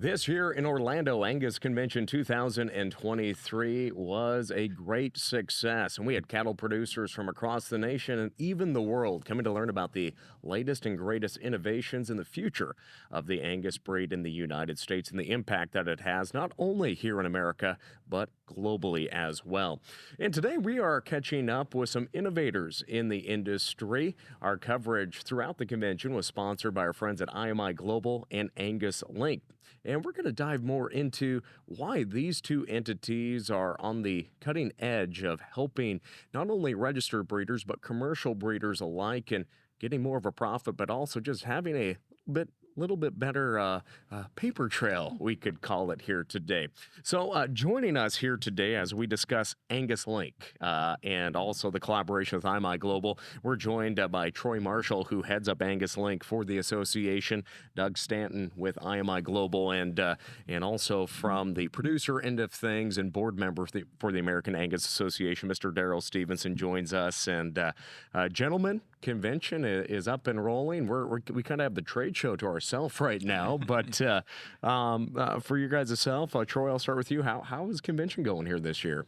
This year in Orlando, Angus Convention 2023 was a great success, and we had cattle producers from across the nation and even the world coming to learn about the latest and greatest innovations in the future of the Angus breed in the United States and the impact that it has not only here in America, but globally as well. And today we are catching up with some innovators in the industry. Our coverage throughout the convention was sponsored by our friends at IMI Global and AngusLink. And we're going to dive more into why these two entities are on the cutting edge of helping not only registered breeders, but commercial breeders alike and getting more of a profit, but also just having a little bit better paper trail, we could call it here today. So joining us here today as we discuss AngusLink and also the collaboration with IMI Global, we're joined by Troy Marshall, who heads up AngusLink for the association, Doug Stanton with IMI Global, and also from the producer end of things and board member for the American Angus Association, Mr. Darrell Stevenson joins us. And gentlemen, convention is up and rolling. We kind of have the trade show to ourselves right now, but for you guys yourself, Troy, I'll start with you. How is convention going here this year?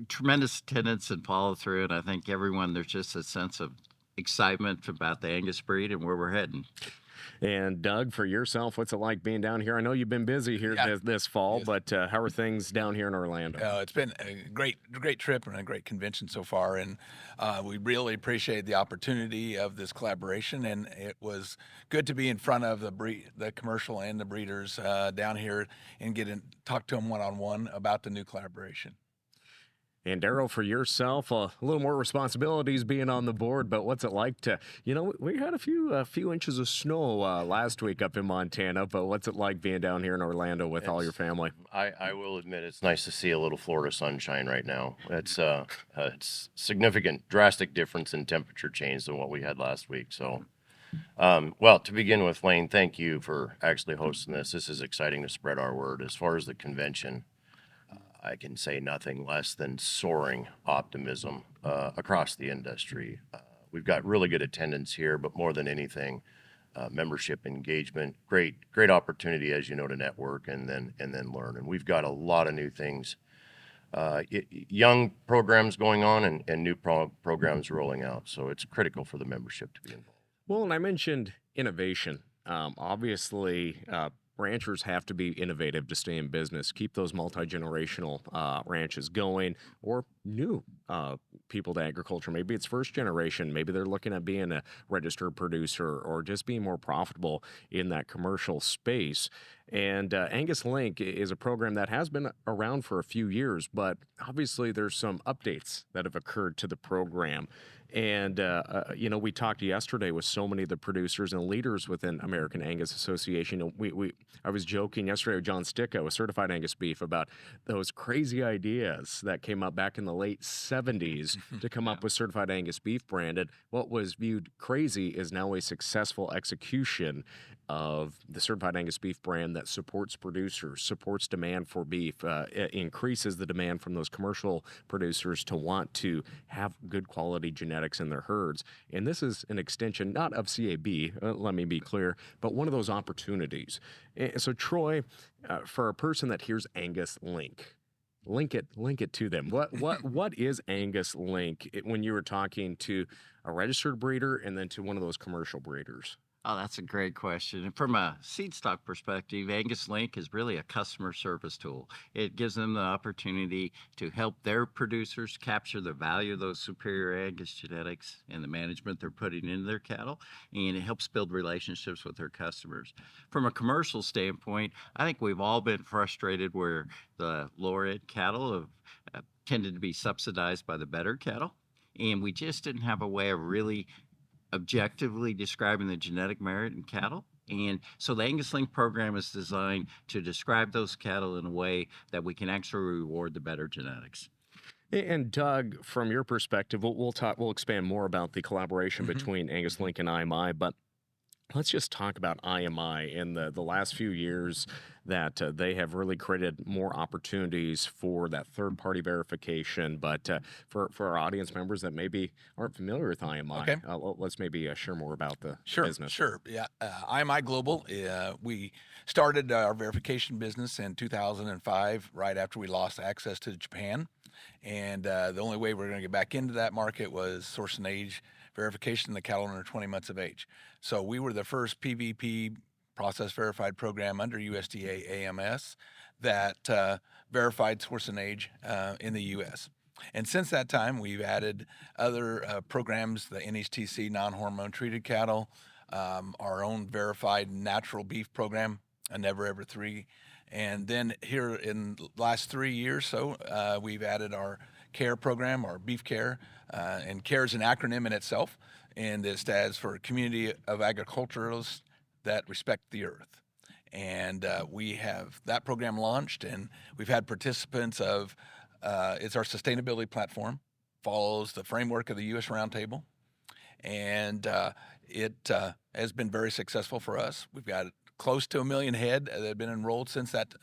Tremendous attendance and follow through, and I think there's just a sense of excitement about the Angus breed and where we're heading. And Doug, for yourself, what's it like being down here? I know you've been busy here this fall, Yes. but how are things down here in Orlando? It's been a great trip and a great convention so far, and we really appreciate the opportunity of this collaboration. And it was good to be in front of the commercial and the breeders down here and talk to them one-on-one about the new collaboration. And Darrell, for yourself, a little more responsibilities being on the board, but what's it like to, we had a few inches of snow last week up in Montana, but what's it like being down here in Orlando with all your family? I will admit it's nice to see a little Florida sunshine right now. It's significant, drastic difference in temperature change than what we had last week. So, well, to begin with, Lane, thank you for actually hosting this. This is exciting to spread our word. As far as the convention, I can say nothing less than soaring optimism across the industry. We've got really good attendance here, but more than anything, membership engagement, great opportunity, as you know, to network and then learn. And we've got a lot of new things, young programs going on and new programs rolling out. So it's critical for the membership to be involved. Well, and I mentioned innovation. Obviously, ranchers have to be innovative to stay in business, keep those multi-generational ranches going, or new people to agriculture. Maybe it's first generation. Maybe they're looking at being a registered producer or just being more profitable in that commercial space. And AngusLink is a program that has been around for a few years, but obviously there's some updates that have occurred to the program. And, we talked yesterday with so many of the producers and leaders within American Angus Association. I was joking yesterday with John Sticka with Certified Angus Beef about those crazy ideas that came up back in the late 70s to come up with Certified Angus Beef brand. And what was viewed crazy is now a successful execution of the Certified Angus Beef brand that supports producers, supports demand for beef, increases the demand from those commercial producers to want to have good quality genetics in their herds. And this is an extension, not of CAB, let me be clear, but one of those opportunities. And so Troy, for a person that hears AngusLink, link it to them. What is AngusLink when you were talking to a registered breeder and then to one of those commercial breeders? Oh, that's a great question. And from a seed stock perspective, AngusLink is really a customer service tool. It gives them the opportunity to help their producers capture the value of those superior Angus genetics and the management they're putting into their cattle, and it helps build relationships with their customers. From a commercial standpoint, I think we've all been frustrated where the lower end cattle have tended to be subsidized by the better cattle, and we just didn't have a way of really objectively describing the genetic merit in cattle. And so the AngusLink program is designed to describe those cattle in a way that we can actually reward the better genetics. And Doug, from your perspective, we'll expand more about the collaboration between AngusLink and IMI, but let's just talk about IMI. In the last few years, that they have really created more opportunities for that third-party verification. But for our audience members that maybe aren't familiar with IMI, Okay. let's maybe share more about the Sure, business. sure. Yeah. IMI Global, we started our verification business in 2005, right after we lost access to Japan. And the only way we are going to get back into that market was source and age verification in the cattle under 20 months of age. So we were the first PVP, process verified program under USDA AMS that verified source and age in the U.S. And since that time, we've added other programs, the NHTC non-hormone treated cattle, our own verified natural beef program, a Never Ever 3. And then here in the last 3 years, we've added our CARE program, our beef care, and CARE is an acronym in itself, and it stands for Community of Agriculturalists that Respect the Earth. And we have that program launched, and we've had participants of, it's our sustainability platform, follows the framework of the U.S. Roundtable, and it has been very successful for us. We've got close to 1 million head that have been enrolled since that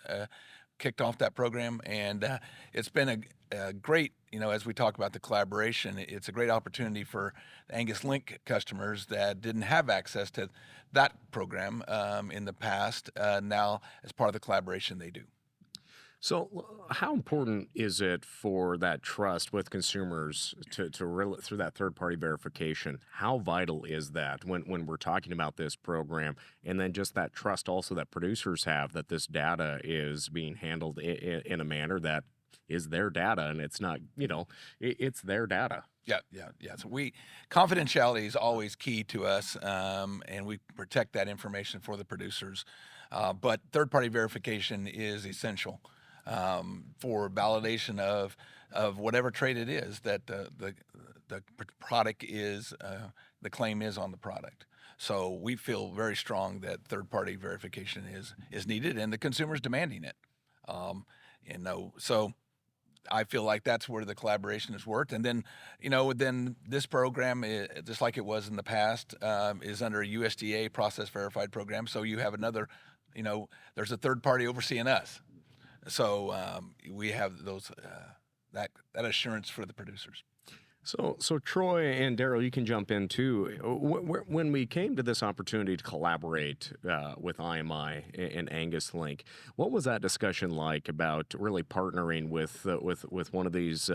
kicked off that program, and it's been a great, as we talk about the collaboration, it's a great opportunity for the AngusLink customers that didn't have access to that program in the past. Now, as part of the collaboration, they do. So, how important is it for that trust with consumers to really through that third party verification? How vital is that when we're talking about this program, and then just that trust also that producers have that this data is being handled in a manner that is their data, and it's not, it's their data. Yeah. So confidentiality is always key to us, and we protect that information for the producers. But third-party verification is essential for validation of whatever trait it is that the product is, the claim is on the product. So we feel very strong that third-party verification is needed, and the consumer's demanding it. So I feel like that's where the collaboration has worked. And then, then this program, just like it was in the past, is under a USDA process verified program. So you have another, there's a third party overseeing us. So we have those that assurance for the producers. So Troy and Darrell, you can jump in too. When we came to this opportunity to collaborate with IMI and AngusLink, what was that discussion like about really partnering with one of these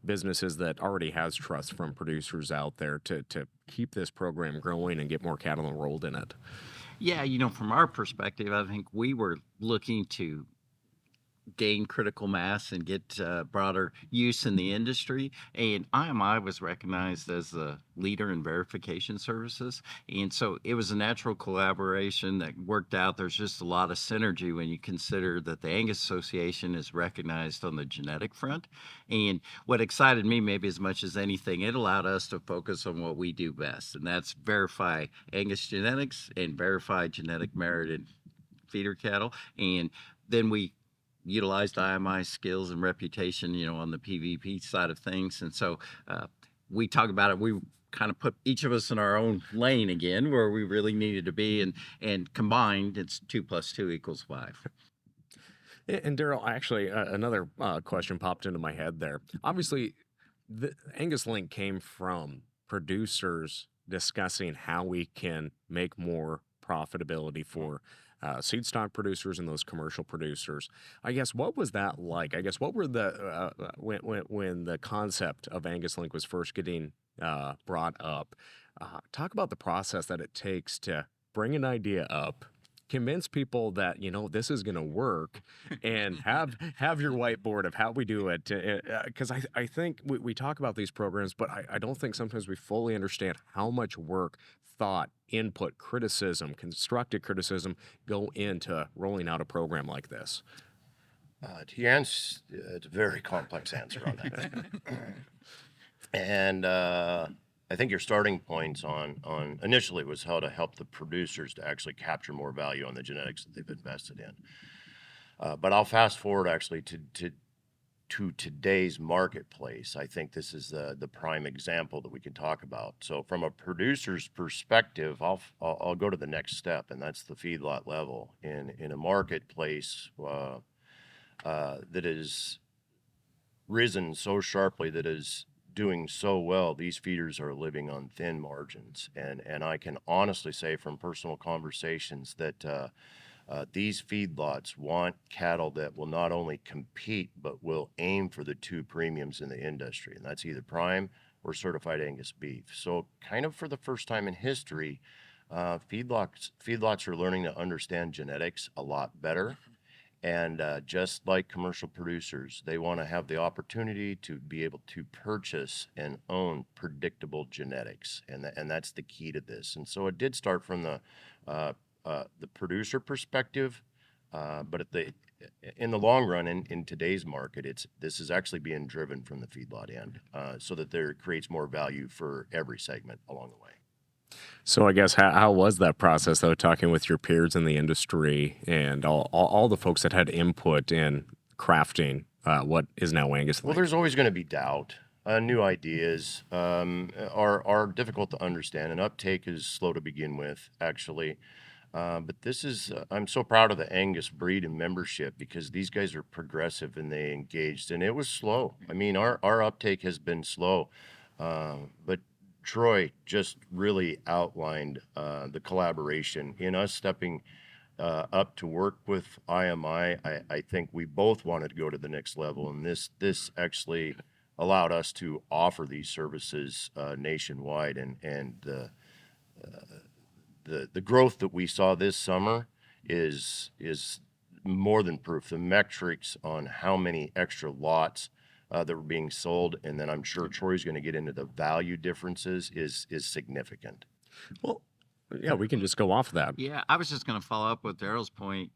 businesses that already has trust from producers out there to keep this program growing and get more cattle enrolled in it? Yeah, from our perspective, I think we were looking to gain critical mass and get broader use in the industry. And IMI was recognized as the leader in verification services. And so it was a natural collaboration that worked out. There's just a lot of synergy when you consider that the Angus Association is recognized on the genetic front. And what excited me maybe as much as anything, it allowed us to focus on what we do best, and that's verify Angus genetics and verify genetic merit in feeder cattle. And then we utilized IMI skills and reputation, on the PVP side of things. And so we talk about it. We kind of put each of us in our own lane again, where we really needed to be. And combined, it's 2 + 2 = 5. And Darrell, actually, another question popped into my head there. Obviously, the AngusLink came from producers discussing how we can make more profitability for seed stock producers and those commercial producers. I guess, what was that like? I guess, what were the when the concept of AngusLink was first getting brought up? Talk about the process that it takes to bring an idea up, convince people that this is going to work, and have your whiteboard of how we do it. Because I think we talk about these programs, but I don't think sometimes we fully understand how much work, thought, input, criticism, constructive criticism go into rolling out a program like this. To your answer, it's a very complex answer on that. And I think your starting points on initially was how to help the producers to actually capture more value on the genetics that they've invested in. But I'll fast forward actually to to today's marketplace, I think this is the prime example that we can talk about. So from a producer's perspective, I'll go to the next step, and that's the feedlot level in a marketplace that is risen so sharply, that is doing so well. These feeders are living on thin margins, and I can honestly say from personal conversations that these feedlots want cattle that will not only compete but will aim for the two premiums in the industry, and that's either prime or certified Angus beef. So kind of for the first time in history, feedlots are learning to understand genetics a lot better. And just like commercial producers, they want to have the opportunity to be able to purchase and own predictable genetics, and that's the key to this. And so it did start from the producer perspective, but in the long run, in today's market, this is actually being driven from the feedlot end, so that there creates more value for every segment along the way. So I guess how was that process, though, talking with your peers in the industry and all the folks that had input in crafting what is now Angus Well, Link? there's always going to be doubt. New ideas are difficult to understand, and uptake is slow to begin with, actually. But I'm so proud of the Angus breed and membership, because these guys are progressive and they engaged, and it was slow. I mean, our uptake has been slow, but Troy just really outlined the collaboration in us stepping up to work with IMI. I think we both wanted to go to the next level, and this actually allowed us to offer these services nationwide, and the growth that we saw this summer is more than proof. The metrics on how many extra lots that were being sold, and then I'm sure Troy's going to get into the value differences, is significant. Well, yeah, we can just go off of that. Yeah, I was just going to follow up with Darrell's point.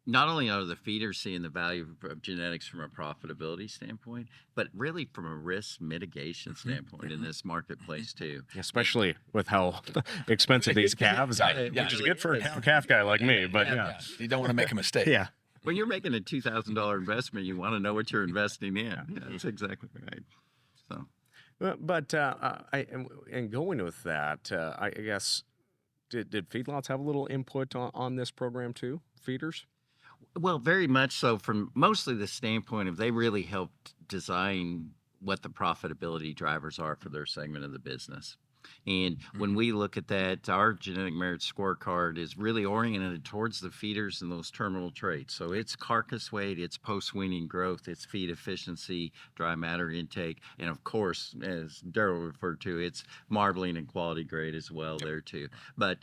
Not only are the feeders seeing the value of genetics from a profitability standpoint, but really from a risk mitigation standpoint in this marketplace too. Especially with how expensive these calves are, Yeah, which is really good for a is. cow-calf guy like me, but yeah. You don't want to make a mistake. Yeah. When you're making a $2,000 investment, you want to know what you're investing in. Yeah, that's exactly right. So, But and going with that, I guess, did feedlots have a little input on this program too, feeders? well, very much so from mostly the standpoint of they really helped design what the profitability drivers are for their segment of the business. And when we look at that, our genetic merit scorecard is really oriented towards the feeders and those terminal traits. So it's carcass weight, it's post-weaning growth, it's feed efficiency, dry matter intake, and of course, as Darrell referred to, it's marbling and quality grade as well there too. But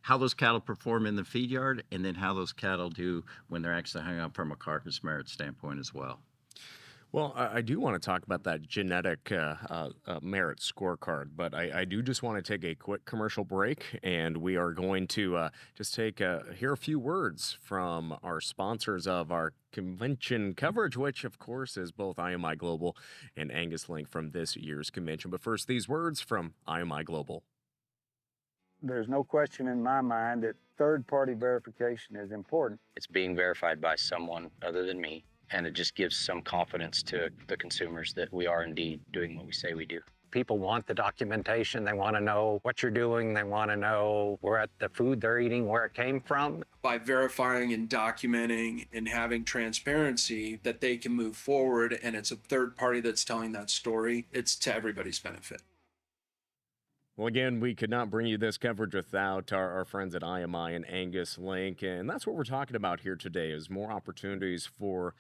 how those cattle perform in the feed yard, and then how those cattle do when they're actually hung up from a carcass merit standpoint as well. Well, I do want to talk about that genetic merit scorecard, but I do just want to take a quick commercial break, and we are going to just hear a few words from our sponsors of our convention coverage, which of course is both IMI Global and AngusLink from this year's convention. But first, these words from IMI Global. There's no question in my mind that third-party verification is important. It's being verified by someone other than me, and it just gives some confidence to the consumers that we are indeed doing what we say we do. People want the documentation. They want to know what you're doing. They want to know where the food they're eating, where it came from. By verifying and documenting and having transparency, that they can move forward, and it's a third party that's telling that story, it's to everybody's benefit. Well, again, we could not bring you this coverage without our friends at IMI and AngusLink, and that's what we're talking about here today, is more opportunities for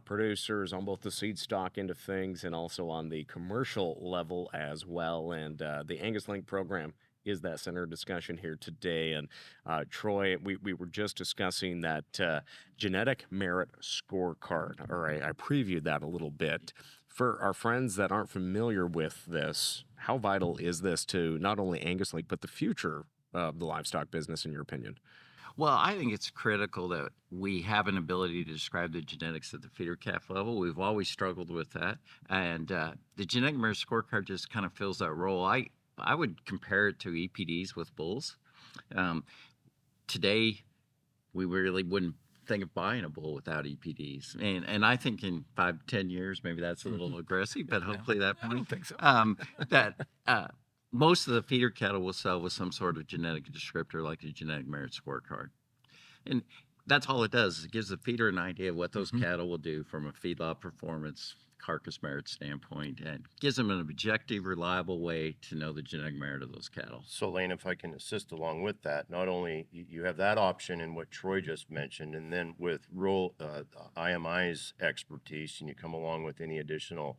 producers on both the seed stock end of things and also on the commercial level as well. And the AngusLink program is that center of discussion here today. And Troy, we were just discussing that genetic merit scorecard, or I previewed that a little bit. For our friends that aren't familiar with this, how vital is this to not only AngusLink, but the future of the livestock business, in your opinion? Well, I think it's critical that we have an ability to describe the genetics at the feeder calf level. We've always struggled with that. And the genetic merit scorecard just kind of fills that role. I would compare it to EPDs with bulls. Today, we really wouldn't think of buying a bull without EPDs. And I think in 5-10 years, maybe that's a little aggressive, but hopefully that I point. don't think so. That most of the feeder cattle will sell with some sort of genetic descriptor like the genetic merit scorecard. And that's all it does. It gives the feeder an idea of what those cattle will do from a feedlot performance, carcass merit standpoint, and gives them an objective, reliable way to know the genetic merit of those cattle. So Lane, if I can assist along with that, not only you have that option in what Troy just mentioned, and then with IMI's expertise, and you come along with any additional,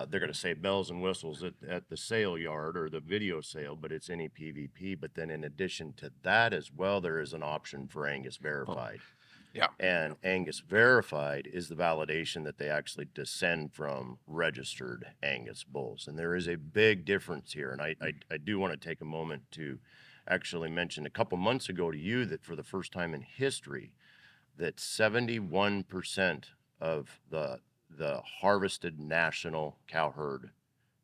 they're going to say bells and whistles at the sale yard or the video sale, but it's any PVP. But then in addition to that as well, there is an option for Angus Verified. Yeah. And Angus Verified is the validation that they actually descend from registered Angus bulls. And there is a big difference here. And I do want to take a moment to actually mention a couple months ago to you that for the first time in history, that 71% of the harvested national cow herd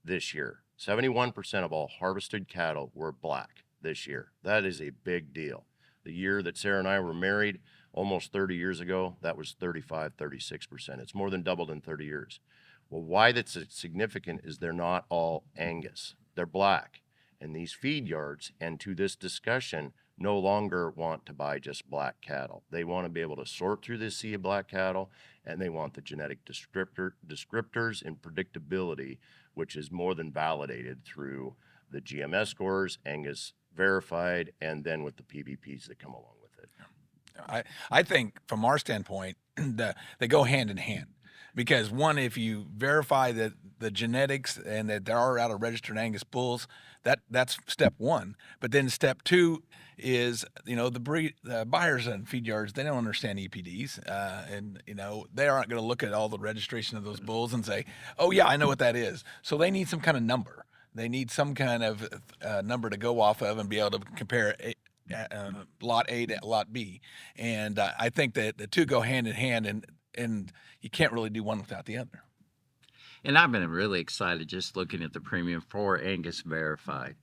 this year, 71% of all harvested cattle were black this year. That is a big deal. The year that Sarah and I were married, almost 30 years ago, that was 35, 36%. It's more than doubled in 30 years. Well, why that's significant is they're not all Angus. They're black. And these feed yards, and to this discussion, no longer want to buy just black cattle. They want to be able to sort through this sea of black cattle, and they want the genetic descriptors and predictability, which is more than validated through the GMS scores, Angus Verified, and then with the PVPs that come along with it. I think from our standpoint, they go hand in hand. Because one, if you verify that the genetics and that there are out of registered Angus bulls, that's step one. But then step two is, the buyers and feed yards, they don't understand EPDs. And they aren't going to look at all the registration of those bulls and say, oh yeah, I know what that is. So they need some kind of number. They need some kind of number to go off of and be able to compare lot A to lot B. And I think that the two go hand in hand, and you can't really do one without the other. And I've been really excited just looking at the premium for Angus Verified,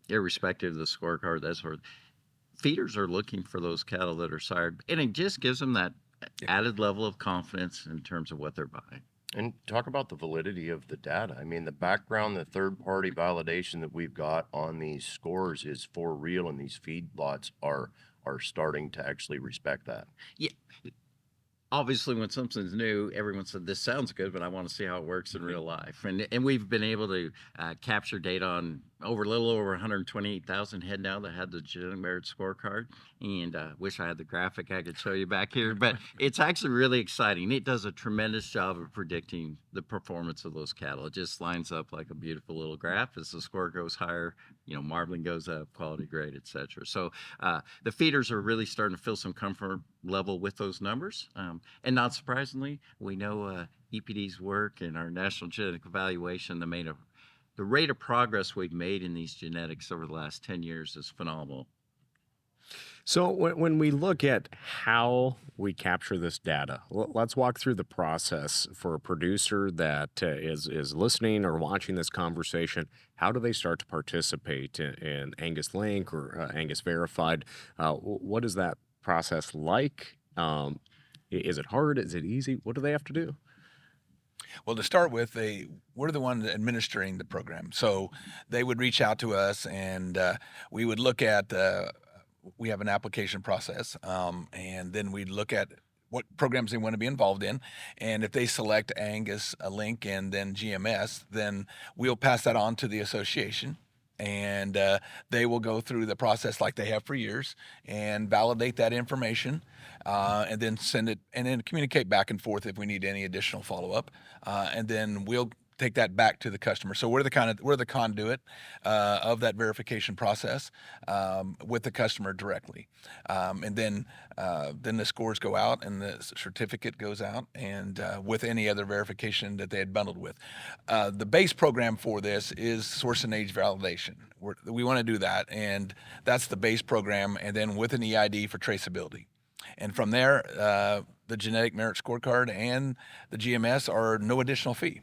irrespective of the scorecard, that sort of. Feeders are looking for those cattle that are sired, and it just gives them that added level of confidence in terms of what they're buying. And talk about the validity of the data. I mean, the background, the third-party validation that we've got on these scores is for real, and these feedlots are starting to actually respect that. Yeah. Obviously, when something's new, everyone said, this sounds good, but I want to see how it works in real life. And we've been able to capture data on a little over 128,000 head now that had the genetic merit scorecard. And wish I had the graphic I could show you back here, but it's actually really exciting. It does a tremendous job of predicting the performance of those cattle. It just lines up like a beautiful little graph. As the score goes higher, marbling goes up, quality grade, et cetera. So the feeders are really starting to feel some comfort level with those numbers. And not surprisingly, we know EPD's work and our national genetic evaluation, the rate of progress we've made in these genetics over the last 10 years is phenomenal. So when we look at how we capture this data, let's walk through the process for a producer that is listening or watching this conversation. How do they start to participate in AngusLink or Angus Verified? What is that process like? Is it hard? Is it easy? What do they have to do? Well, to start with, we're the ones administering the program. So they would reach out to us, and we would look at, we have an application process, and then we'd look at what programs they want to be involved in. And if they select AngusLink and then GMS, then we'll pass that on to the association. And they will go through the process like they have for years and validate that information, and then send it and then communicate back and forth if we need any additional follow-up. And then we'll take that back to the customer. So we're the conduit of that verification process with the customer directly. And then the scores go out and the certificate goes out, and with any other verification that they had bundled with. The base program for this is source and age validation. We want to do that, and that's the base program, and then with an EID for traceability. And from there, the genetic merit scorecard and the GMS are no additional fee.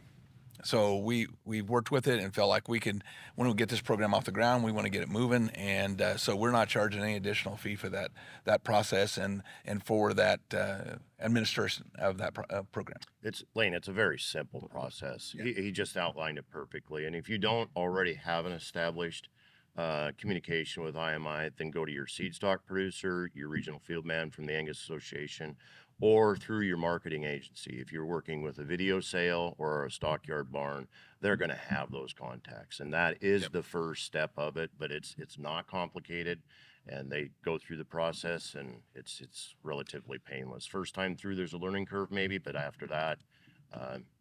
So we've worked with it and felt like when we get this program off the ground, we want to get it moving, and so we're not charging any additional fee for that process and for that administration of that program. It's Lane, it's a very simple process. He just outlined it perfectly. And if you don't already have an established communication with IMI, then go to your seed stock producer, your regional field man from the Angus Association, or through your marketing agency. If you're working with a video sale or a stockyard barn, they're going to have those contacts. And that is the first step of it, but it's not complicated. And they go through the process, and it's relatively painless. First time through, there's a learning curve maybe, but after that,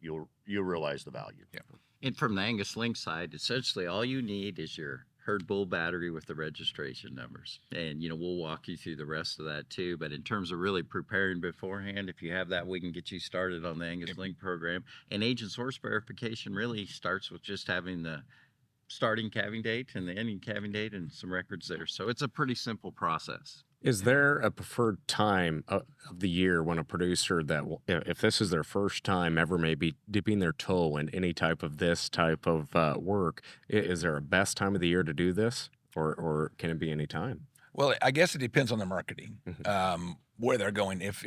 you'll realize the value. Yeah. And from the AngusLink side, essentially all you need is your herd bull battery with the registration numbers. And, we'll walk you through the rest of that too. But in terms of really preparing beforehand, if you have that, we can get you started on the AngusLink program. And agent source verification really starts with just having the starting calving date and the ending calving date and some records there. So it's a pretty simple process. Is there a preferred time of the year when a producer if this is their first time ever maybe dipping their toe in any type of this type of work, is there a best time of the year to do this, or can it be any time? Well, I guess it depends on the marketing, where they're going. If,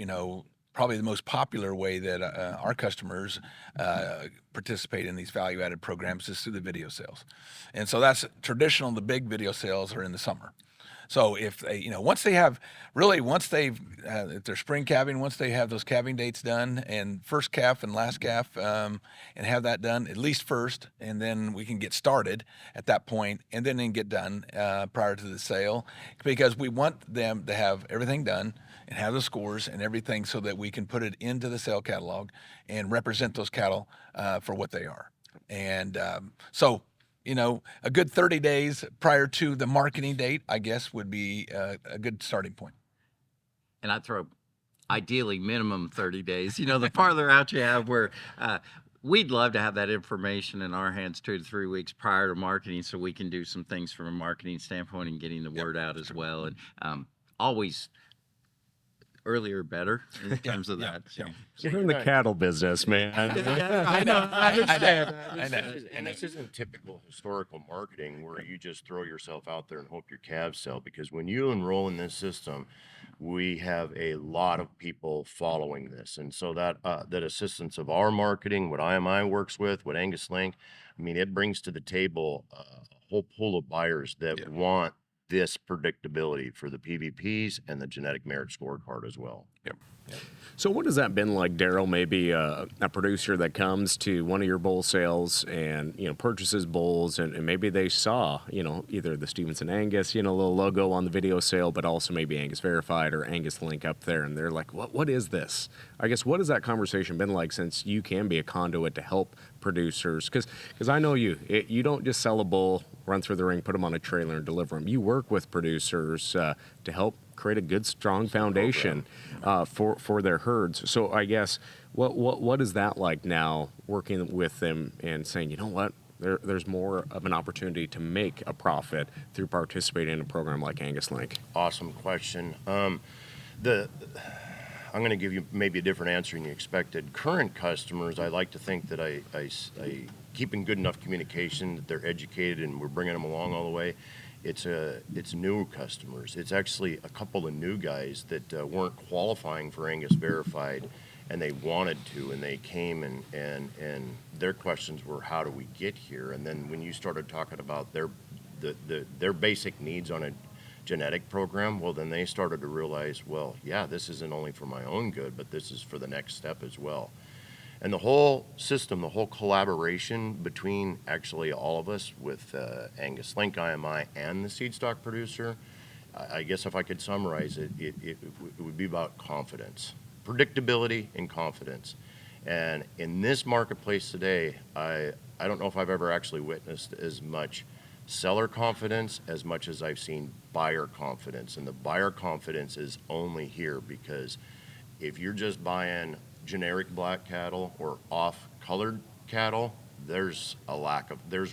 probably the most popular way that our customers participate in these value-added programs is through the video sales. And so that's traditional. The big video sales are in the summer. So if they, once they've, if they're spring calving, once they have those calving dates done and first calf and last calf, and have that done at least first, and then we can get started at that point, and then get done prior to the sale, because we want them to have everything done and have the scores and everything so that we can put it into the sale catalog and represent those cattle for what they are. And so, a good 30 days prior to the marketing date, I guess, would be a good starting point. And I'd throw ideally minimum 30 days. The farther out you have, where we'd love to have that information in our hands 2 to 3 weeks prior to marketing, so we can do some things from a marketing standpoint and getting the word out as well. And always earlier better in terms of that. So. You're in the cattle business, man. I know. I understand. And this isn't typical historical marketing where you just throw yourself out there and hope your calves sell. Because when you enroll in this system, we have a lot of people following this, and so that assistance of our marketing, what IMI works with, what AngusLink, it brings to the table a whole pool of buyers that want this predictability for the PVPs and the genetic merit scorecard as well. Yep. So what has that been like, Darrell? Maybe a producer that comes to one of your bull sales and purchases bulls, and maybe they saw either the Stevenson Angus little logo on the video sale, but also maybe Angus Verified or AngusLink up there, and they're like, what is this? I guess, what has that conversation been like, since you can be a conduit to help producers? Because I know you don't just sell a bull, run through the ring, put them on a trailer, and deliver them. You work with producers to help create a good, strong foundation for their herds. So I guess what is that like now, working with them and saying, there's more of an opportunity to make a profit through participating in a program like AngusLink? Awesome question. I'm going to give you maybe a different answer than you expected. Current customers, I like to think that I keep in good enough communication, that they're educated and we're bringing them along all the way. It's new customers. It's actually a couple of new guys that weren't qualifying for Angus Verified, and they wanted to, and they came and their questions were, how do we get here? And then when you started talking about their basic needs on a genetic program, well, then they started to realize, well, yeah, this isn't only for my own good, but this is for the next step as well. And the whole system, the whole collaboration between actually all of us with AngusLink, IMI, and the seed stock producer, I guess if I could summarize it, it would be about confidence, predictability, and confidence. And in this marketplace today, I don't know if I've ever actually witnessed as much seller confidence as much as I've seen buyer confidence. And the buyer confidence is only here because if you're just buying generic black cattle or off-colored cattle, there's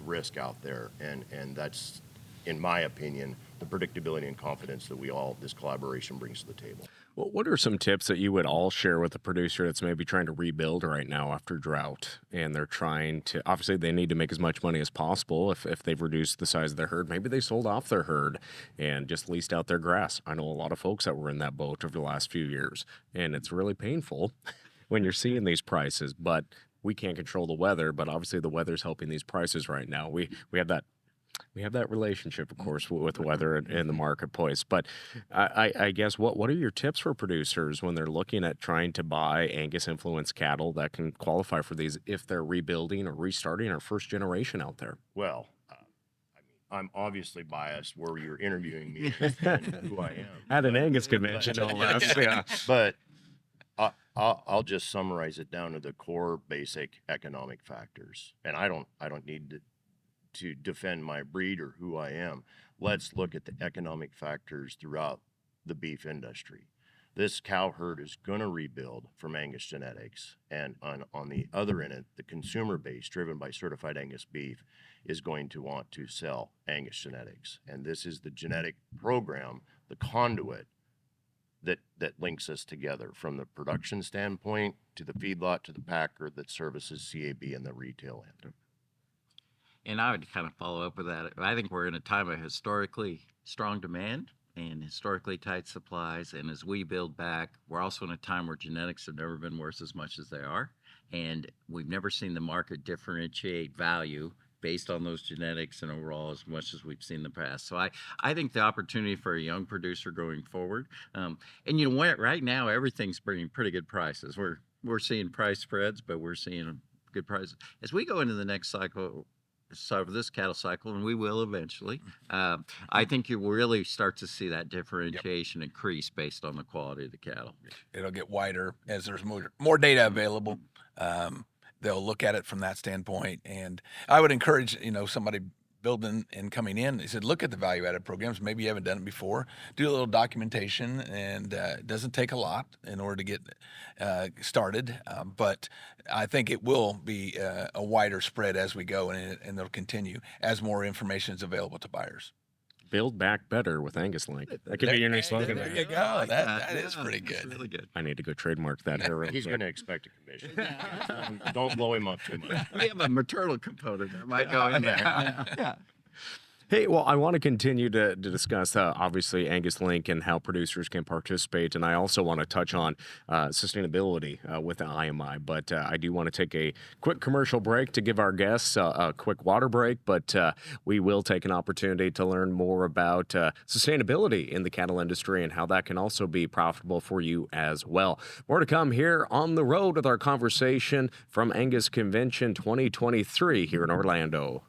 risk out there, and that's, in my opinion, the predictability and confidence that this collaboration brings to the table. Well, what are some tips that you would all share with a producer that's maybe trying to rebuild right now after drought? And they're trying to, obviously, they need to make as much money as possible if they've reduced the size of their herd. Maybe they sold off their herd and just leased out their grass. I know a lot of folks that were in that boat over the last few years, and it's really painful when you're seeing these prices. But we can't control the weather, but obviously the weather's helping these prices right now. We have that relationship, of course, with weather in the marketplace. But I guess what are your tips for producers when they're looking at trying to buy Angus influenced cattle that can qualify for these if they're rebuilding or restarting or first generation out there? Well, I'm obviously biased where you're interviewing me and who I am. At an Angus convention, no less. Yeah. But I'll just summarize it down to the core basic economic factors. And I don't need to defend my breed or who I am. Let's look at the economic factors throughout the beef industry. This cow herd is going to rebuild from Angus genetics. And on the other end, the consumer base driven by certified Angus beef is going to want to sell Angus genetics. And this is the genetic program, the conduit that links us together from the production standpoint to the feedlot to the packer that services CAB and the retail end. And I would kind of follow up with that. I think we're in a time of historically strong demand and historically tight supplies. And as we build back, we're also in a time where genetics have never been worth as much as they are. And we've never seen the market differentiate value based on those genetics and overall as much as we've seen in the past. So I think the opportunity for a young producer going forward, and you know what, right now everything's bringing pretty good prices. We're seeing price spreads, but we're seeing good prices. As we go into the next cycle, so for this cattle cycle, and we will eventually, I think you will really start to see that differentiation increase based on the quality of the cattle. It'll get wider as there's more data available. They'll look at it from that standpoint. And I would encourage, somebody building and coming in, he said, look at the value-added programs. Maybe you haven't done it before. Do a little documentation, and it doesn't take a lot in order to get started. But I think it will be a wider spread as we go, and it'll continue as more information is available to buyers. Build back better with AngusLink. That could be your new slogan. There you go. That is pretty good. Really good. I need to go trademark that here. He's going to expect a commission. Don't blow him up too much. We have a maternal component that might go in there. Yeah. Hey, well, I want to continue to discuss, obviously, AngusLink and how producers can participate. And I also want to touch on sustainability with the IMI. But I do want to take a quick commercial break to give our guests a quick water break. But we will take an opportunity to learn more about sustainability in the cattle industry and how that can also be profitable for you as well. More to come here on the road with our conversation from Angus Convention 2023 here in Orlando.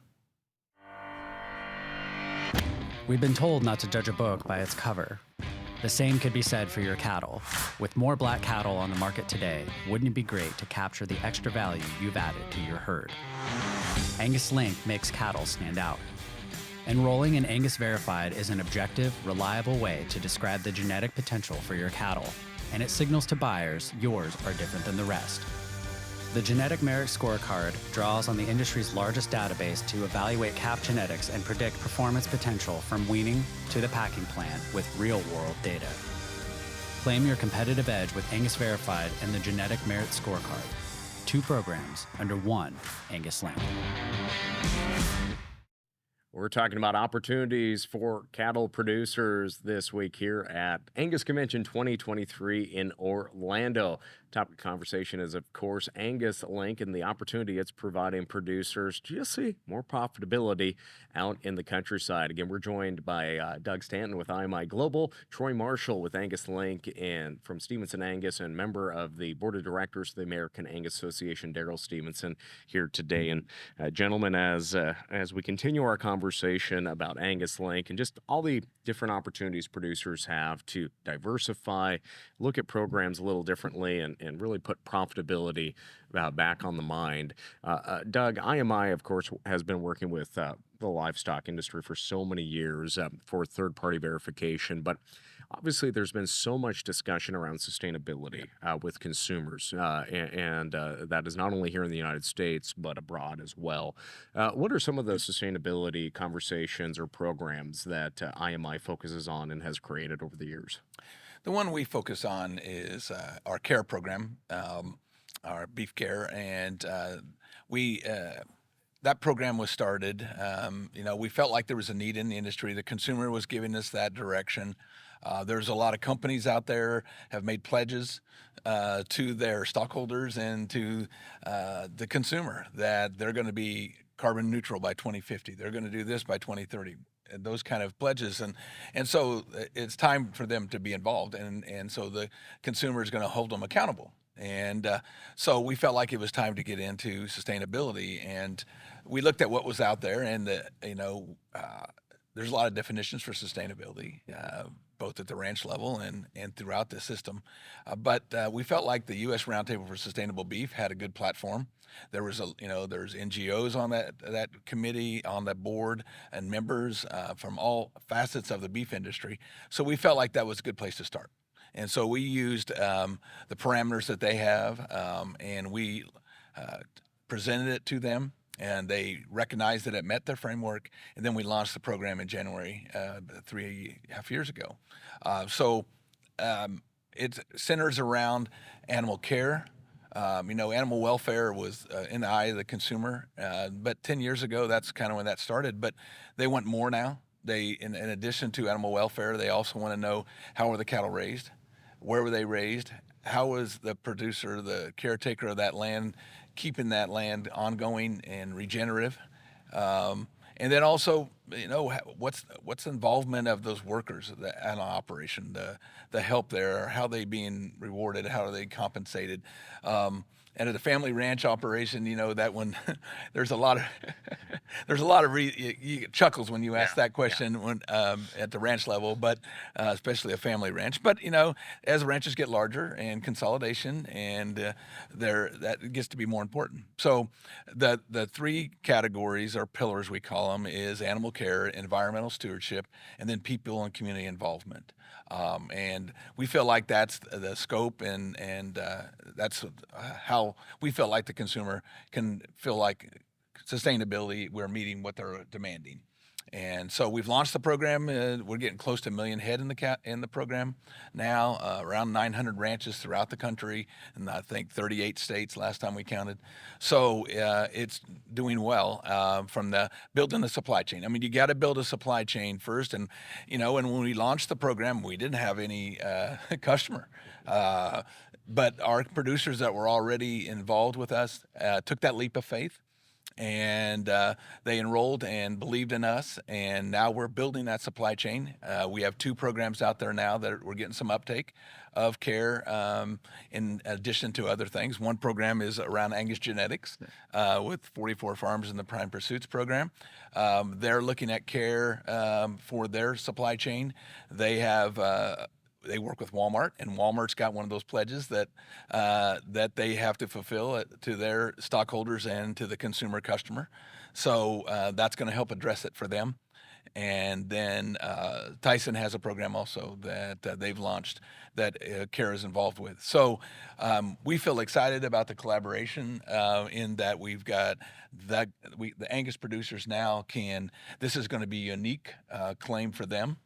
We've been told not to judge a book by its cover. The same could be said for your cattle. With more black cattle on the market today, wouldn't it be great to capture the extra value you've added to your herd? AngusLink makes cattle stand out. Enrolling in Angus Verified is an objective, reliable way to describe the genetic potential for your cattle, and it signals to buyers yours are different than the rest. The Genetic Merit Scorecard draws on the industry's largest database to evaluate calf genetics and predict performance potential from weaning to the packing plant with real-world data. Claim your competitive edge with Angus Verified and the Genetic Merit Scorecard. 2 programs under one AngusLink. We're talking about opportunities for cattle producers this week here at Angus Convention 2023 in Orlando. Topic of conversation is, of course, AngusLink and the opportunity it's providing producers to just see more profitability out in the countryside. Again, we're joined by Doug Stanton with IMI Global, Troy Marshall with AngusLink, and from Stevenson Angus, and member of the board of directors of the American Angus Association, Darrell Stevenson, here today. And gentlemen, as we continue our conversation about AngusLink and just all the different opportunities producers have to diversify, look at programs a little differently, and really put profitability back on the mind. Doug, IMI, of course, has been working with the livestock industry for so many years for third-party verification, but obviously there's been so much discussion around sustainability with consumers, and that is not only here in the United States, but abroad as well. What are some of those sustainability conversations or programs that IMI focuses on and has created over the years? The one we focus on is our care program, our beef care, and we that program was started. We felt like there was a need in the industry. The consumer was giving us that direction. There's a lot of companies out there have made pledges to their stockholders and to the consumer that they're going to be carbon neutral by 2050. They're going to do this by 2030. And those kind of pledges, and so it's time for them to be involved, and so the consumer is going to hold them accountable. And so we felt like it was time to get into sustainability, and we looked at what was out there, and there's a lot of definitions for sustainability, both at the ranch level and throughout the system. But we felt like the U.S. Roundtable for Sustainable Beef had a good platform. There was there's NGOs on that committee, on that board, and members from all facets of the beef industry. So we felt like that was a good place to start. And so we used the parameters that they have, and we presented it to them, and they recognized that it met their framework. And then we launched the program in January 3.5 years ago. It centers around animal care. Animal welfare was in the eye of the consumer, but 10 years ago, that's kind of when that started. But they want more now. They, in addition to animal welfare, they also want to know how were the cattle raised, where were they raised, how was the producer, the caretaker of that land, keeping that land ongoing and regenerative, and then also, what's the involvement of those workers at an operation, the help there, how are they being rewarded, how are they compensated, and at a family ranch operation, that one, there's a lot of you get chuckles when you ask that question when at the ranch level, but especially a family ranch. But as ranches get larger and consolidation, and that gets to be more important. So the three categories or pillars, we call them, is animal care, environmental stewardship, and then people and community involvement. And we feel like that's the scope, and that's how we feel like the consumer can feel like sustainability, we're meeting what they're demanding. And so we've launched the program. We're getting close to 1 million head in the program now, around 900 ranches throughout the country, and I think 38 states last time we counted. So it's doing well from the building the supply chain. I mean, you got to build a supply chain first, and and when we launched the program, we didn't have any customer. But our producers that were already involved with us took that leap of faith, and they enrolled and believed in us, and now we're building that supply chain. We have 2 programs out there now that we're getting some uptake of care, in addition to other things. One program is around Angus genetics, with 44 farms in the Prime Pursuits program. They're looking at care for their supply chain. They work with Walmart, and Walmart's got one of those pledges that they have to fulfill to their stockholders and to the consumer customer. So that's going to help address it for them. And then Tyson has a program also that they've launched that CARE is involved with. So we feel excited about the collaboration in that we've got the Angus producers now this is going to be a unique claim for them.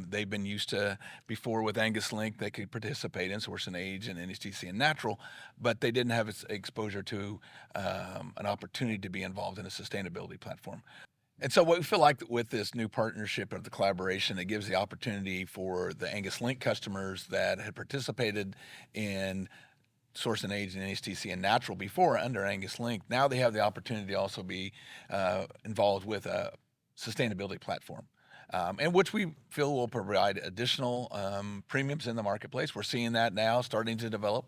They've been used to before with AngusLink, they could participate in source and age and NHTC and natural, but they didn't have exposure to an opportunity to be involved in a sustainability platform. And so what we feel like with this new partnership of the collaboration, it gives the opportunity for the AngusLink customers that had participated in source and age and NHTC and natural before under AngusLink. Now they have the opportunity to also be involved with a sustainability platform. And which we feel will provide additional premiums in the marketplace. We're seeing that now starting to develop,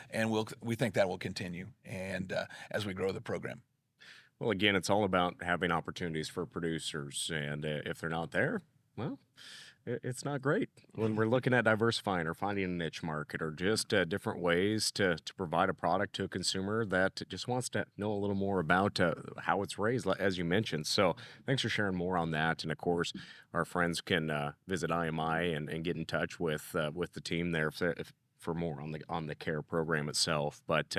and we think that will continue and as we grow the program. Well, again, it's all about having opportunities for producers, and if they're not there, well, it's not great. When we're looking at diversifying or finding a niche market or just different ways to provide a product to a consumer that just wants to know a little more about how it's raised, as you mentioned. So thanks for sharing more on that. And of course, our friends can visit IMI and get in touch with the team there for more on the care program itself. But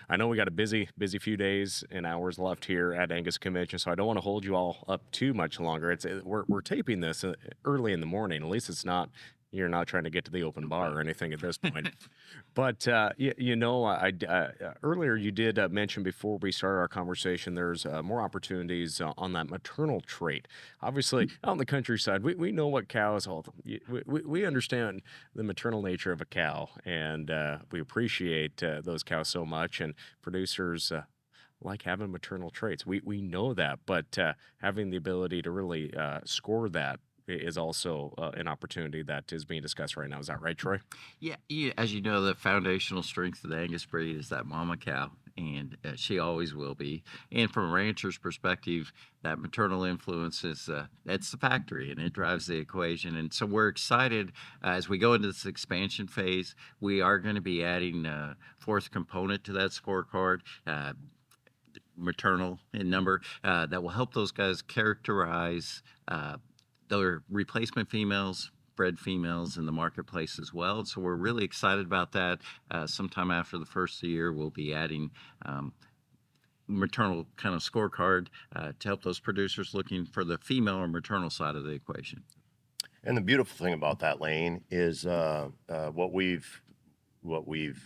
I know we got a busy few days and hours left here at Angus Convention, so I don't want to hold you all up too much longer. We're taping this early in the morning. At least it's not You're not trying to get to the open bar or anything at this point. But earlier you did mention before we started our conversation, there's more opportunities on that maternal trait. Obviously, out in the countryside, we know what cows. We understand the maternal nature of a cow, and we appreciate those cows so much. And producers like having maternal traits. We know that, but having the ability to really score that is also an opportunity that is being discussed right now. Is that right, Troy? Yeah, as you know, the foundational strength of the Angus breed is that mama cow, and she always will be. And from a rancher's perspective, that maternal influence is that's the factory, and it drives the equation. And so we're excited as we go into this expansion phase. We are going to be adding a fourth component to that scorecard. Maternal in number that will help those guys characterize their replacement females, bred females in the marketplace as well. So we're really excited about that. Sometime after the first of the year, we'll be adding maternal kind of scorecard to help those producers looking for the female or maternal side of the equation. And the beautiful thing about that, Lane, is what we've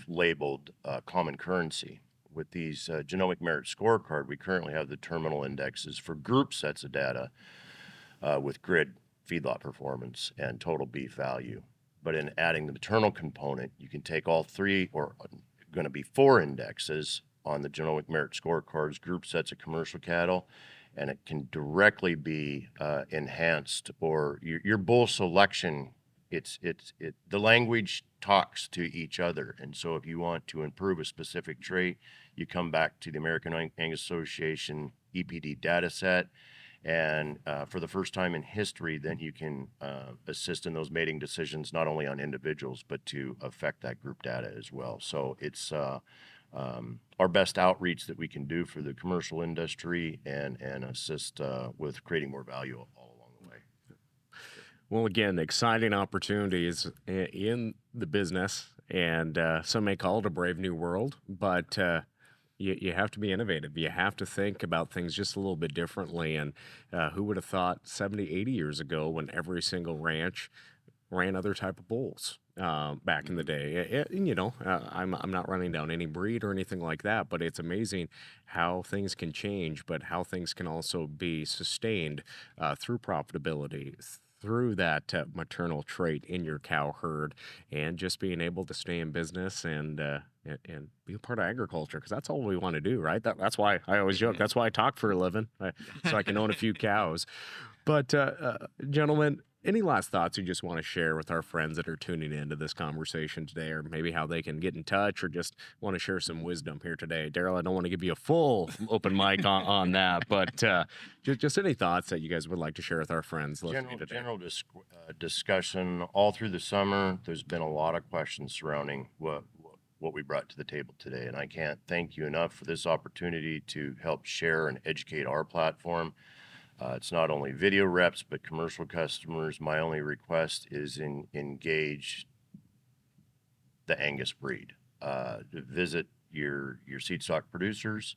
labeled common currency. With these genomic merit scorecard, we currently have the terminal indexes for group sets of data with grid feedlot performance and total beef value. But in adding the maternal component, you can take all three, or going to be 4 indexes on the genomic merit scorecards, group sets of commercial cattle, and it can directly be enhanced, or your bull selection. The language talks to each other, and so if you want to improve a specific trait, you come back to the American Angus Association EPD data set, and for the first time in history, then you can assist in those mating decisions, not only on individuals, but to affect that group data as well. So it's our best outreach that we can do for the commercial industry and assist with creating more value all along the way. Well, again, exciting opportunities in the business, and some may call it a brave new world, but you have to be innovative. You have to think about things just a little bit differently. And who would have thought 70, 80 years ago when every single ranch ran other type of bulls back in the day? I'm not running down any breed or anything like that, but it's amazing how things can change, but how things can also be sustained through profitability, through that maternal trait in your cow herd, and just being able to stay in business and be a part of agriculture, because that's all we want to do, right? That's why I always joke. That's why I talk for a living, so I can own a few cows. But gentlemen, any last thoughts you just want to share with our friends that are tuning into this conversation today, or maybe how they can get in touch, or just want to share some wisdom here today? Darrell, I don't want to give you a full open mic on that, but just any thoughts that you guys would like to share with our friends listening today. General discussion all through the summer. There's been a lot of questions surrounding what we brought to the table today, and I can't thank you enough for this opportunity to help share and educate our platform. It's not only video reps, but commercial customers. My only request is engage the Angus breed. Visit your seed stock producers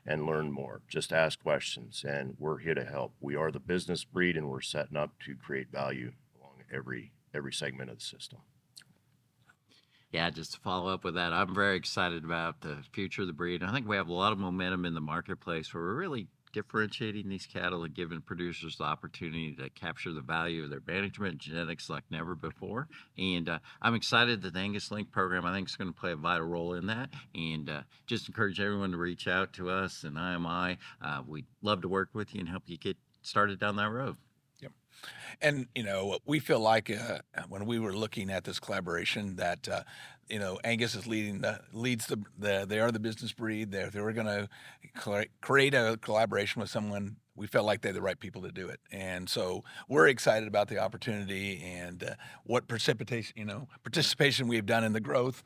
and learn more. Just ask questions, and we're here to help. We are the business breed, and we're setting up to create value along every segment of the system. Yeah, just to follow up with that, I'm very excited about the future of the breed. I think we have a lot of momentum in the marketplace where we're really differentiating these cattle and giving producers the opportunity to capture the value of their management genetics like never before. And I'm excited that the AngusLink program, I think, is going to play a vital role in that. And just encourage everyone to reach out to us and IMI. We'd love to work with you and help you get started down that road. Yep. And, we feel like when we were looking at this collaboration that, Angus is they are the business breed. They were going to create a collaboration with someone. We felt like they're the right people to do it. And so we're excited about the opportunity and what participation we've done in the growth.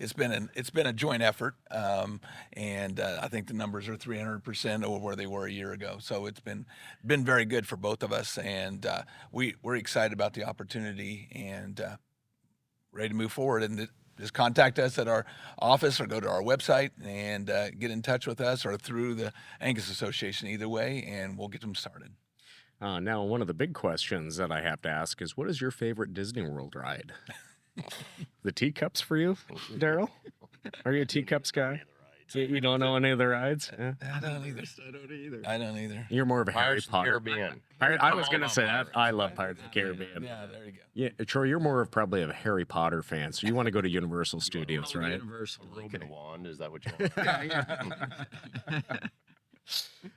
It's been a joint effort. And I think the numbers are 300% over where they were a year ago. So it's been very good for both of us. And we're excited about the opportunity and ready to move forward. And just contact us at our office or go to our website and get in touch with us or through the Angus Association, either way, and we'll get them started. Now, one of the big questions that I have to ask is, what is your favorite Disney World ride? The teacups for you, Darrell? Are you a teacups guy? You don't know any of the rides? Yeah. I don't either. I don't either. You're more of a Harry Pirates of the Potter. Caribbean. I was going to say that. I love Pirates of the Caribbean. Yeah, there you go. Yeah, Troy, you're more of probably a Harry Potter fan, so you want to go to Universal Studios, right? Universal. Rope and a wand, is that what you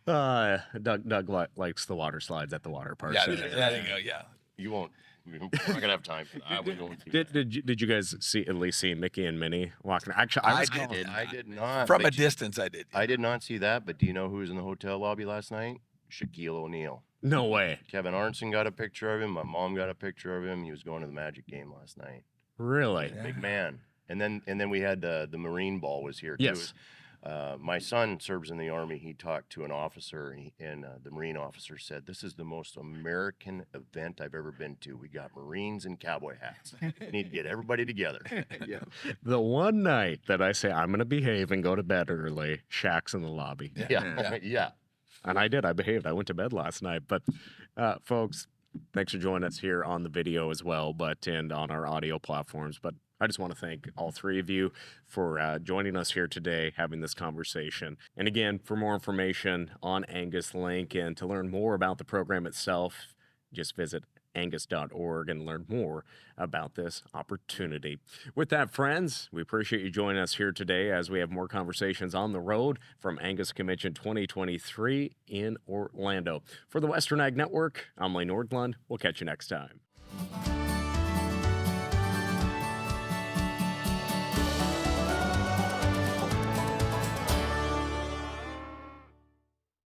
want? Doug likes the water slides at the water park. Yeah, so- there you go. Yeah. You won't. We're not gonna have time for that. We won't see that. Did you guys at least see Mickey and Minnie walking? Actually, I did not. From a but distance, I did. I did not see that, but do you know who was in the hotel lobby last night? Shaquille O'Neal. No way. Kevin Arnson got a picture of him. My mom got a picture of him. He was going to the Magic game last night. Really? Yeah. Big man. And then we had the Marine Ball was here too. Yes. My son serves in the Army. He talked to an officer, and the Marine officer said, "This is the most American event I've ever been to. We got Marines and cowboy hats. Need to get everybody together." Yeah. The one night that I say I'm going to behave and go to bed early, Shaq's in the lobby. Yeah, yeah. And I did. I behaved. I went to bed last night. But, folks, thanks for joining us here on the video as well, and on our audio platforms. But I just want to thank all three of you for joining us here today, having this conversation. And again, for more information on AngusLink and to learn more about the program itself, just visit angus.org and learn more about this opportunity. With that, friends, we appreciate you joining us here today as we have more conversations on the road from Angus Convention 2023 in Orlando. For the Western Ag Network, I'm Nordlund. We'll catch you next time.